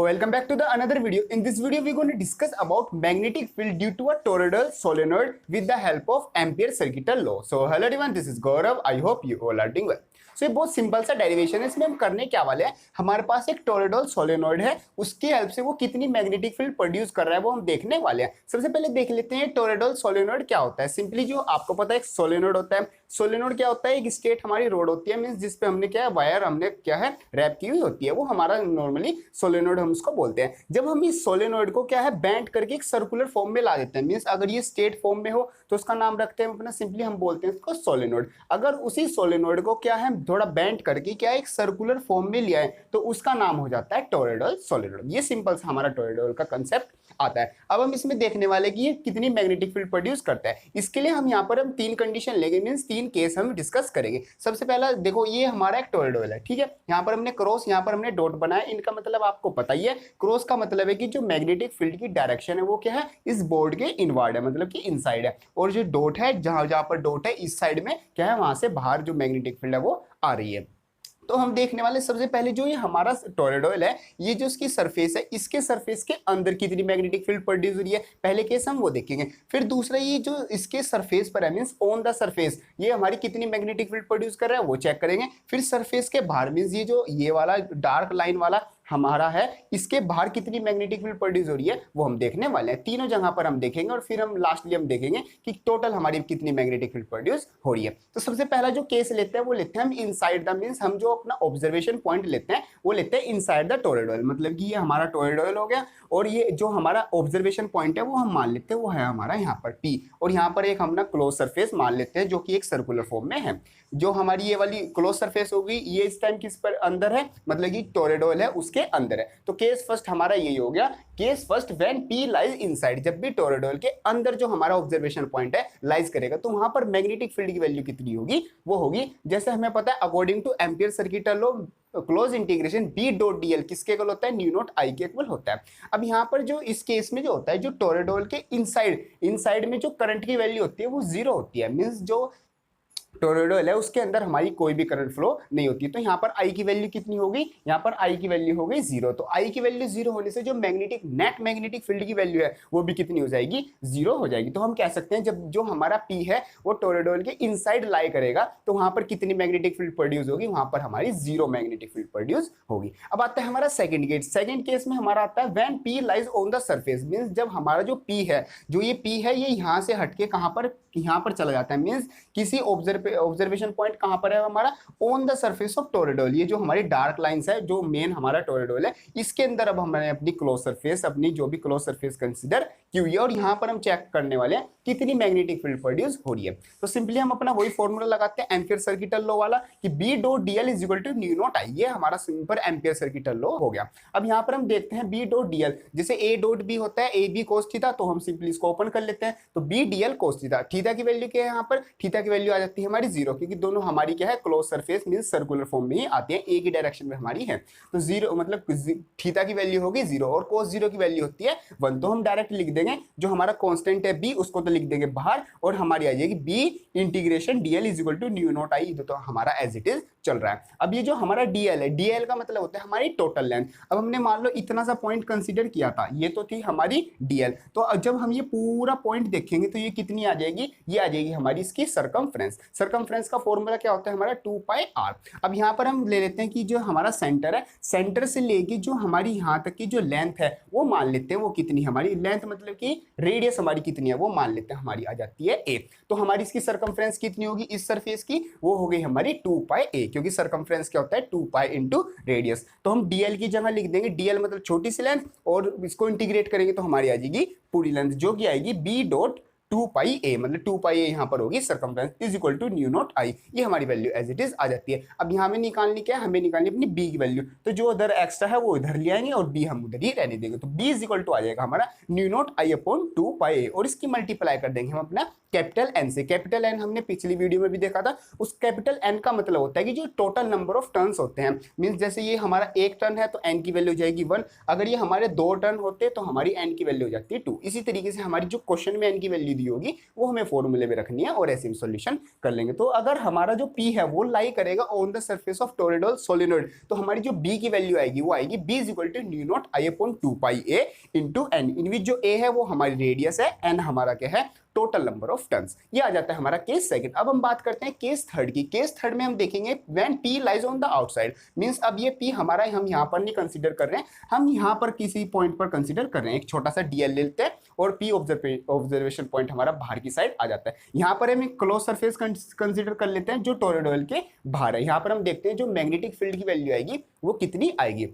welcome back to the another video. In this video, we're going to discuss about magnetic field due to a toroidal solenoid with the help of Ampere circuital law. So hello everyone, this is Gaurav. I hope you all are doing well. ये बहुत simple सा derivation है। इसमें हम करने क्या वाले हैं, हमारे पास एक टोरॉइडल सोलेनॉइड है, उसकी हेल्प से वो कितनी मैग्नेटिक फील्ड प्रोड्यूस कर रहा है वो हम देखने वाले हैं। सबसे पहले देख लेते हैं टोरॉइडल सोलेनॉइड क्या होता है। सिंपली जो आपको पता है एक सोलेनॉइड होता है। सोलेनॉइड क्या होता है, एक स्टेट हमारी रोड होती है, मींस जिसपे हमने क्या है वायर हमने क्या है रैप की हुई होती है, वो हमारा नॉर्मली सोलेनॉइड हम उसको बोलते हैं। जब हम इस सोलेनॉइड को क्या है बैंड करके एक सर्कुलर फॉर्म में ला देते हैं, मींस अगर ये स्टेट फॉर्म में हो तो उसका नाम रखते हैं अपना, सिंपली हम बोलते हैं इसको सोलेनॉइड। अगर उसी सोलेनॉइड को क्या है थोड़ा बैंड करके क्या एक सर्कुलर फॉर्म में लिया है तो उसका नाम हो जाता है टोरॉइडल सोलेनॉइड। ये सिंपल सा हमारा टोरॉइडल का कांसेप्ट आता है। अब हम इसमें देखने वाले कि ये कितनी मैग्नेटिक फील्ड प्रोड्यूस करता है। इसके लिए हम यहाँ पर हम तीन कंडीशन लेंगे, मींस तीन केस हम डिस्कस करेंगे। सबसे पहला देखो, ये हमारा एक टोरॉइडल है, ठीक है। यहाँ पर हमने क्रॉस, यहाँ पर हमने डॉट बनाया। इनका मतलब आपको पता ही है, क्रॉस का मतलब है कि जो मैग्नेटिक फील्ड की डायरेक्शन है वो क्या है इस बोर्ड के इनवर्ड है, मतलब कि इनसाइड है। और जो डॉट है, जहां जहां पर डॉट है इस साइड में क्या है वहां से बाहर जो मैग्नेटिक फील्ड है वो आ रही है। तो हम देखने वाले सबसे पहले जो ये हमारा टोरॉइडल है, ये जो इसकी सरफेस है, इसके सरफेस के अंदर कितनी मैग्नेटिक फील्ड प्रोड्यूस हो रही है, पहले केस हम वो देखेंगे। फिर दूसरा ये जो इसके सरफेस पर है, मींस ऑन द सरफेस, ये हमारी कितनी मैग्नेटिक फील्ड प्रोड्यूस कर रहा है वो चेक करेंगे। फिर सरफेस के बाहर, मींस ये जो ये वाला डार्क लाइन वाला हमारा है, इसके बाहर कितनी मैग्नेटिक फील्ड प्रोड्यूस हो रही है वो हम देखने वाले हैं। तीनों जगह पर हम देखेंगे और फिर हम लास्टली हम देखेंगे कि टोटल हमारी कितनी मैग्नेटिक फील्ड प्रोड्यूस हो रही है। तो सबसे पहला जो केस लेते हैं वो लेते हैं हम इनसाइड द, मींस हम जो अपना ऑब्जर्वेशन पॉइंट लेते हैं वो लेते हैं इनसाइड द टोरॉइडल, मतलब कि ये हमारा टोरॉइडल हो गया। और ये जो हमारा ऑब्जर्वेशन पॉइंट है वो हम मान लेते हैं वो है हमारा यहाँ पर P, और यहाँ पर एक हम ना क्लोज सरफेस मान लेते हैं जो कि एक सर्कुलर फॉर्म में है। जो हमारी ये वाली क्लोज सरफेस होगी ये इस टाइम किस पर अंदर है, मतलब कि टोरॉइडल है उसके अंदर है। तो केस फर्स्ट हमारा यही हो गया, case first when P lies inside, जब भी टोरॉइडल के अंदर जो हमारा ऑब्जर्वेशन पॉइंट है लाइज करेगा तो वहां पर मैग्नेटिक फील्ड की वैल्यू कितनी होगी, वो होगी जैसे हमें पता है according two ampere circuital law, close integration B dot dl किसके इक्वल होता है, न्यू नॉट I के इक्वल होता है। अब यहाँ पर जो इस केस में जो होता है, जो टोरॉइडल के इनसाइड में जो करंट की वैल्यू होती है वो जीरो होती है, मींस जो टोरॉइडल है उसके अंदर हमारी कोई भी करंट फ्लो नहीं होती। तो यहाँ पर I की वैल्यू कितनी होगी, यहाँ पर I की वैल्यू हो गई जीरो। तो I की वैल्यू जीरो होने से जो नेट मैग्नेटिक फील्ड की वैल्यू है वो भी कितनी हो जाएगी, जीरो हो जाएगी। तो हम कह सकते हैं जब जो हमारा P है वो टोरॉइडल के इनसाइड लाई करेगा तो वहां पर कितनी मैग्नेटिक फील्ड प्रोड्यूस होगी, वहां पर हमारी जीरो मैग्नेटिक फील्ड प्रोड्यूस होगी। अब आता है हमारा सेकंड केस। सेकंड केस में हमारा आता है when P lies on the surface, means जब हमारा जो P है, जो ये P है ये यहाँ से हटके कहां पर, यहाँ पर चला जाता है, मींस किसी ऑब्जर्वेशन पॉइंट कहां पर है हमारा on the surface of toroidal. ये जो हमारी डार्क लाइंस है जो मेन हमारा टोरॉइडल है इसके अंदर अब हमने अपनी क्लोज सरफेस, अपनी जो भी क्लोज सरफेस कंसीडर की हुई है, और यहां पर हम चेक करने वाले हैं कितनी मैग्नेटिक फील्ड प्रोड्यूस हो रही है। तो सिंपली हम अपना वही फॉर्मूला लगाते हैं एम्पियर सर्किटल लॉ वाला कि B dot dl is equal to mu naught I। ये हमारा सिंपल एम्पियर सर्किटल लॉ हो गया। अब यहाँ पर हम देखते हैं B डॉट dl, जैसे A डॉट B होता है AB cos थीटा, तो हम सिंपली इसको ओपन कर लेते हैं। तो B dl cos theta, theta की वैल्यू क्या है, यहाँ पर थीटा की वैल्यू आ जाती है हमारी जीरो, क्योंकि दोनों हमारी क्या है close surface means circular form में ही आती है, एक ही डायरेक्शन में हमारी है। तो जीरो मतलब थीटा की वैल्यू होगी जीरो और cos जीरो की वैल्यू होती है 1। तो हम डायरेक्ट लिख देंगे जो हमारा कांस्टेंट है B उसको तो लिख देंगे बाहर, और हमारी आ जाएगी B integration dl is equal to mu naught I। तो हमारा एज इट इज चल रहा है। अब ये जो हमारा dl है, dl का मतलब होता है हमारी टोटल लेंथ। अब हमने मान लो इतना सा पॉइंट कंसीडर किया था, ये तो थी हमारी dl। तो जब हम ये पूरा पॉइंट देखेंगे तो ये कितनी आ जाएगी, ये आ जाएगी हमारी इसकी सरकमफ्रेंस। सरकमफ्रेंस का फॉर्मूला क्या होता है हमारा 2πr। अब यहाँ पर हम ले लेते हैं कि जो हमारा सेंटर है, सेंटर से लेके जो हमारी यहाँ तक की जो लेंथ है वो मान लेते हैं वो कितनी, हमारी लेंथ मतलब कि रेडियस हमारी कितनी है वो मान लेते हैं, हमारी आ जाती है a। तो हमारी इसकी सरकमफ्रेंस कितनी होगी इस सरफेस की, वो हो गई हमारी 2πa, क्योंकि सरकमफ्रेंस क्या होता है 2π इंटू रेडियस। तो हम dl की जगह लिख देंगे dl मतलब छोटी सी लेंथ, और इसको इंटीग्रेट करेंगे तो हमारी आ जाएगी पूरी लेंथ जो कि आएगी B डॉट 2πa, मतलब 2πa यहाँ पर होगी circumference is equal to mu naught I। ये हमारी वैल्यू एज इट इज आ जाती है। अब यहाँ में निकालनी क्या है, हमें निकालनी अपनी B की वैल्यू। तो जो उधर एक्स्ट्रा है वो इधर ले आएंगे और B हम उधर ही रहने देंगे। तो B इज इक्वल टू आ जाएगा हमारा new naught I upon 2πa, और इसकी मल्टीप्लाई कर देंगे हम अपना कैपिटल N से। कैपिटल N हमने पिछली वीडियो में भी देखा था। उस कैपिटल N का मतलब होता है कि जो टोटल नंबर ऑफ टर्न्स होते हैं, मींस जैसे ये हमारा एक टर्न है तो N की वैल्यू हो जाएगी 1। अगर ये हमारे 2 टर्न होते तो हमारी N की वैल्यू हो जाती है 2। इसी तरीके से हमारी जो क्वेश्चन में N की वैल्यू दी होगी वो हमें फॉर्मूले में रखनी है और ऐसे हम सॉल्यूशन कर लेंगे। तो अगर हमारा जो P है वो लाई करेगा on the surface of toroidal solenoid, तो हमारी जो B की वैल्यू आएगी वो आएगी B is equal to mu naught I upon 2 pi A into N, in which जो A है वो हमारी रेडियस है, एन हमारा क्या है टोटल नंबर ऑफ टर्न्स। ये आ जाता है हमारा केस सेकंड। अब हम बात करते हैं केस थर्ड की। केस थर्ड में हम देखेंगे when P lies on the outside, means अब ये P हमारा हम यहाँ पर नहीं कंसीडर कर रहे हैं, हम यहाँ पर किसी पॉइंट पर कंसीडर कर रहे हैं, एक छोटा सा DL लेते हैं और P ऑब्जर्वेशन पॉइंट हमारा बाहर की साइड आ जाता है। यहाँ पर हम एक क्लोज सरफेस कंसीडर कर लेते हैं जो टोरॉइडल के बाहर है। यहाँ पर हम देखते हैं जो मैग्नेटिक फील्ड की वैल्यू आएगी वो कितनी आएगी।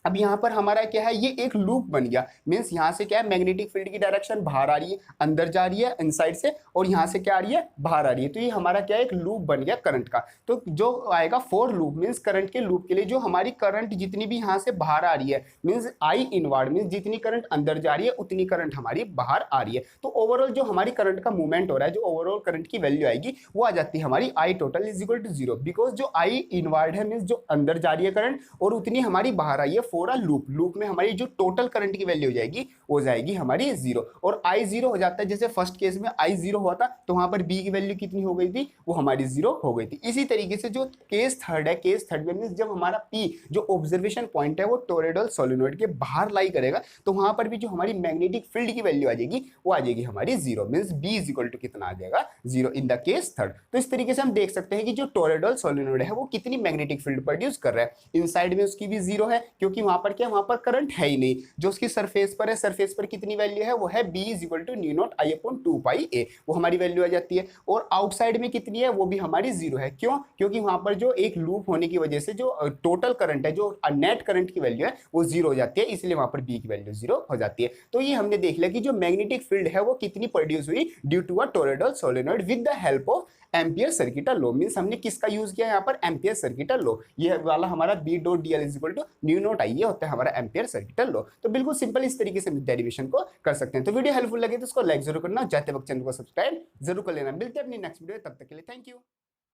अब यहाँ पर हमारा क्या है, ये एक लूप बन गया, मीन्स यहाँ से क्या है मैग्नेटिक फील्ड की डायरेक्शन बाहर आ रही है, अंदर जा रही है इनसाइड से, और यहाँ से क्या आ रही है बाहर आ रही है। तो ये हमारा क्या है एक लूप बन गया करंट का। तो जो आएगा फॉर लूप मीन्स करंट के लूप के लिए जो हमारी करंट जितनी भी यहाँ से बाहर आ रही है मीन्स आई इनवर्ड मीन्स जितनी करंट अंदर जा रही है उतनी करंट हमारी बाहर आ रही है। तो ओवरऑल जो हमारी करंट का मूवमेंट हो रहा है, जो ओवरऑल करंट की वैल्यू आएगी वो आ जाती है हमारी I total is equal to 0, because जो आई इनवर्ड है मीन्स जो अंदर जा रही है करंट और उतनी हमारी बाहर आई है फॉर अ लूप में हमारी जो टोटल करंट की वैल्यू हो जाएगी वो जाएगी हमारी 0, और I 0 हो जाता है। जैसे फर्स्ट केस में I 0 हुआ था तो वहां पर B की वैल्यू कितनी हो गई थी, वो हमारी 0 हो गई थी। इसी तरीके से जो केस थर्ड है, केस थर्ड में मींस जब हमारा P जो ऑब्जर्वेशन पॉइंट है वो टोरॉइडल सोलेनोइड के बाहर लाई करेगा तो वहां पर भी जो हमारी मैग्नेटिक फील्ड की वैल्यू आ जाएगी वो आ जाएगी हमारी 0, means B is equal to कितना आ जाएगा 0 इन द केस थर्ड। तो इस तरीके से हम देख सकते हैं कि जो टोरॉइडल सोलेनोइड है वो कितनी मैग्नेटिक फील्ड प्रोड्यूस कर रहा है। इनसाइड में उसकी भी 0 है क्योंकि वहां पर क्या, वहां पर करंट है ही नहीं। जो उसकी सरफेस पर है, सरफेस पर कितनी वैल्यू है वो है B is equal to mu naught I upon 2 pi A, वो हमारी वैल्यू आ जाती है। और आउटसाइड में कितनी है वो भी हमारी 0 है। क्यों, क्योंकि वहां पर जो एक लूप होने की वजह से जो टोटल करंट है, जो नेट करंट की वैल्यू है वो 0 हो जाती है, इसलिए वहां पर B की वैल्यू 0 हो जाती है। तो ये हमने देख लिया कि जो मैग्नेटिक फील्ड है वो कितनी प्रोड्यूस हुई due to a toroidal solenoid with the help of Ampere circuital law. Means हमने किसका यूज किया यहाँ पर, एम्पियर सर्किटल लॉ। ये वाला हमारा B dot DL is equal to mu naught I, ये होता है हमारा एम्पियर सर्किटल लॉ। तो बिल्कुल सिंपल इस तरीके से डेरिवेशन को कर सकते हैं। तो वीडियो हेल्पफुल लगे तो उसको लाइक जरूर करना, जाते वक्त चैनल को सब्सक्राइब जरूर कर लेना। मिलते हैं अपनी नेक्स्ट वीडियो, तब तक के लिए थैंक यू।